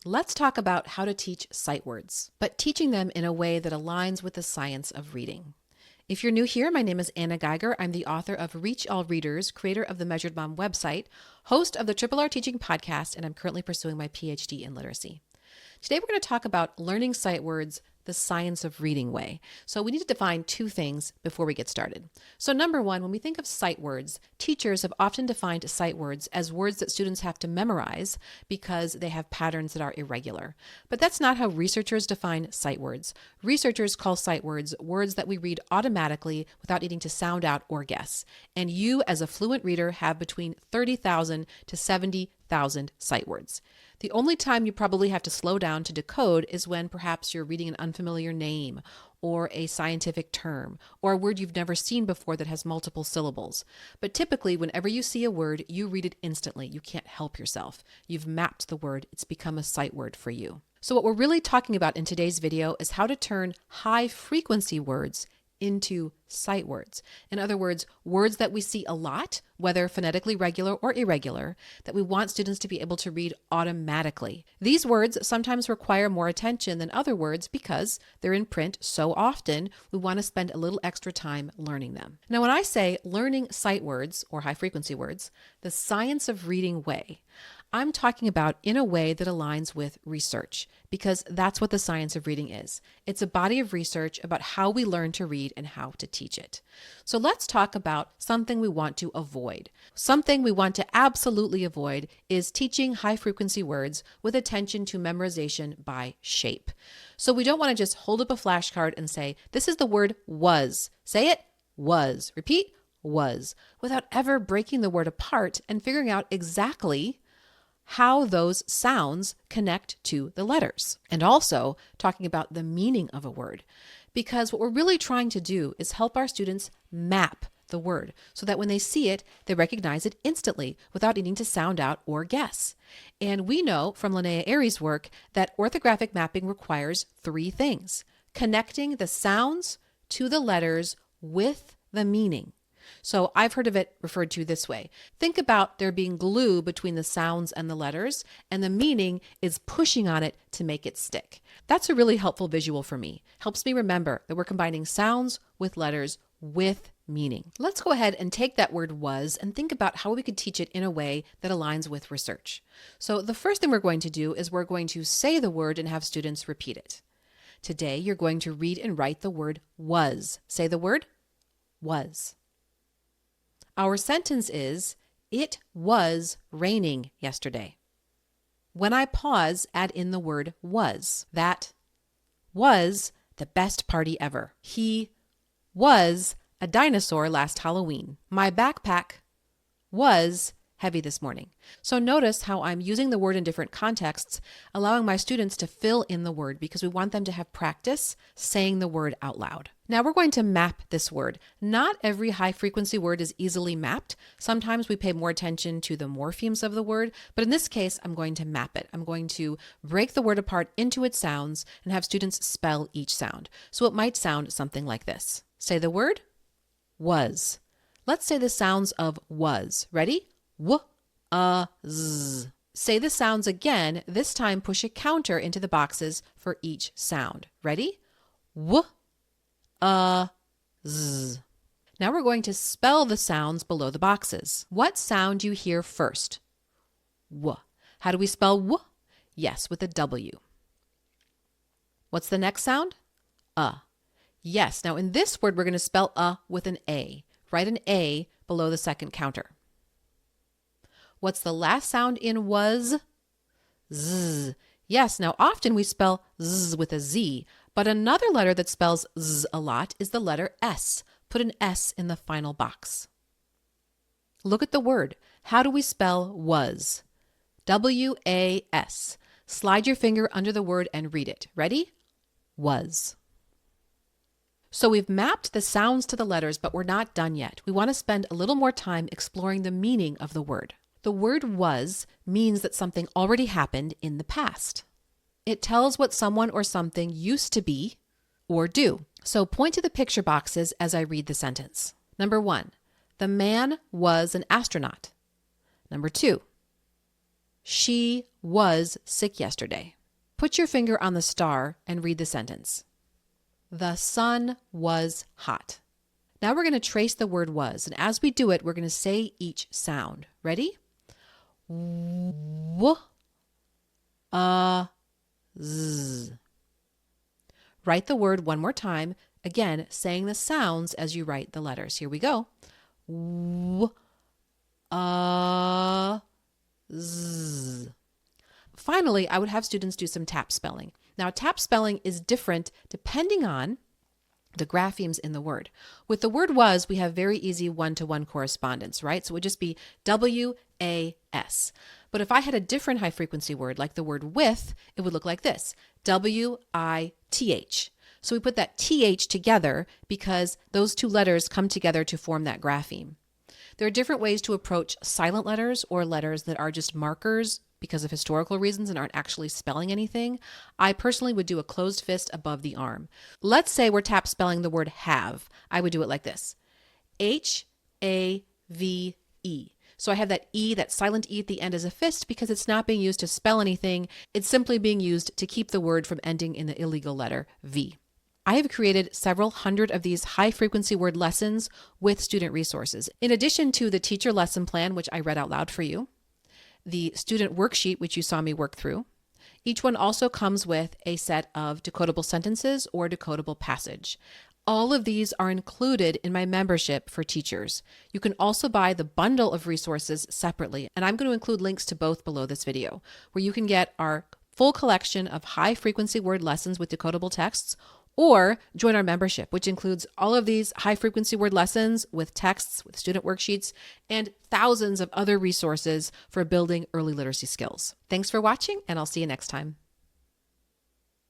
Let's talk about how to teach sight words, but teaching them in a way that aligns with the science of reading. If you're new here, my name is Anna Geiger. I'm the author of Reach All Readers, creator of the Measured Mom website, host of the Triple R Teaching podcast, and I'm currently pursuing my PhD in literacy. Today, we're going to talk about learning sight words the science of reading way. So we need to define two things before we get started. So number one, when we think of sight words, teachers have often defined sight words as words that students have to memorize because they have patterns that are irregular. But that's not how researchers define sight words. Researchers call sight words words that we read automatically without needing to sound out or guess. And you, as a fluent reader, have between 30,000 to 70,000 sight words. The only time you probably have to slow down to decode is when perhaps you're reading an unfamiliar name or a scientific term or a word you've never seen before that has multiple syllables. But typically, whenever you see a word, you read it instantly. You can't help yourself. You've mapped the word. It's become a sight word for you. So what we're really talking about in today's video is how to turn high-frequency words into sight words. In other words, words that we see a lot, whether phonetically regular or irregular, that we want students to be able to read automatically. These words sometimes require more attention than other words because they're in print so often, we want to spend a little extra time learning them. Now, when I say learning sight words or high-frequency words, the science of reading way, I'm talking about in a way that aligns with research, because that's what the science of reading is. It's a body of research about how we learn to read and how to teach it. So let's talk about something we want to avoid. Something we want to absolutely avoid is teaching high-frequency words with attention to memorization by shape. So we don't want to just hold up a flashcard and say, this is the word was. Say it, was. Repeat, was, without ever breaking the word apart and figuring out exactly how those sounds connect to the letters, and also talking about the meaning of a word. Because what we're really trying to do is help our students map the word so that when they see it, they recognize it instantly without needing to sound out or guess. And we know from Linnea Airy's work that orthographic mapping requires three things: connecting the sounds to the letters with the meaning. So I've heard of it referred to this way. Think about there being glue between the sounds and the letters, and the meaning is pushing on it to make it stick. That's a really helpful visual for me. Helps me remember that we're combining sounds with letters with meaning. Let's go ahead and take that word was and think about how we could teach it in a way that aligns with research. So the first thing we're going to do is we're going to say the word and have students repeat it. Today, you're going to read and write the word was. Say the word was. Our sentence is, it was raining yesterday. When I pause, add in the word was. That was the best party ever. He was a dinosaur last Halloween. My backpack was heavy this morning. So notice how I'm using the word in different contexts, allowing my students to fill in the word because we want them to have practice saying the word out loud. Now we're going to map this word. Not every high-frequency word is easily mapped. Sometimes we pay more attention to the morphemes of the word, but in this case, I'm going to map it. I'm going to break the word apart into its sounds and have students spell each sound. So it might sound something like this. Say the word was. Let's say the sounds of was. Ready? W, z. Say the sounds again. This time push a counter into the boxes for each sound. Ready? W, z. Now we're going to spell the sounds below the boxes. What sound do you hear first? W. How do we spell w? Yes, with a W. What's the next sound? Yes, now in this word, we're going to spell with an A. Write an A below the second counter. What's the last sound in was? Z. Yes, now often we spell z with a Z, but another letter that spells z a lot is the letter S. Put an S in the final box. Look at the word. How do we spell was? W-A-S. Slide your finger under the word and read it. Ready? Was. So we've mapped the sounds to the letters, but we're not done yet. We want to spend a little more time exploring the meaning of the word. The word was means that something already happened in the past. It tells what someone or something used to be or do. So point to the picture boxes as I read the sentence. Number 1, the man was an astronaut. Number 2, She was sick yesterday. Put your finger on the star and read the sentence. The sun was hot. Now we're going to trace the word was, and as we do it, we're going to say each sound. Ready? W, z. Write the word one more time, again, saying the sounds as you write the letters. Here we go. W, z. Finally, I would have students do some tap spelling. Now, tap spelling is different depending on the graphemes in the word. With the word was, we have very easy one-to-one correspondence, right? So it would just be W-A-S. But if I had a different high frequency word, like the word with, it would look like this, W-I-T-H. So we put that TH together because those two letters come together to form that grapheme. There are different ways to approach silent letters or letters that are just markers because of historical reasons and aren't actually spelling anything. I personally would do a closed fist above the arm. Let's say we're tap spelling the word have. I would do it like this. H-A-V-E. So I have that E, that silent E at the end as a fist because it's not being used to spell anything. It's simply being used to keep the word from ending in the illegal letter V. I have created several hundred of these high-frequency word lessons with student resources. In addition to the teacher lesson plan, which I read out loud for you, the student worksheet, which you saw me work through, each one also comes with a set of decodable sentences or decodable passage. All of these are included in my membership for teachers. You can also buy the bundle of resources separately, and I'm going to include links to both below this video, where you can get our full collection of high-frequency word lessons with decodable texts, or join our membership, which includes all of these high-frequency word lessons with texts, with student worksheets, and thousands of other resources for building early literacy skills. Thanks for watching, and I'll see you next time.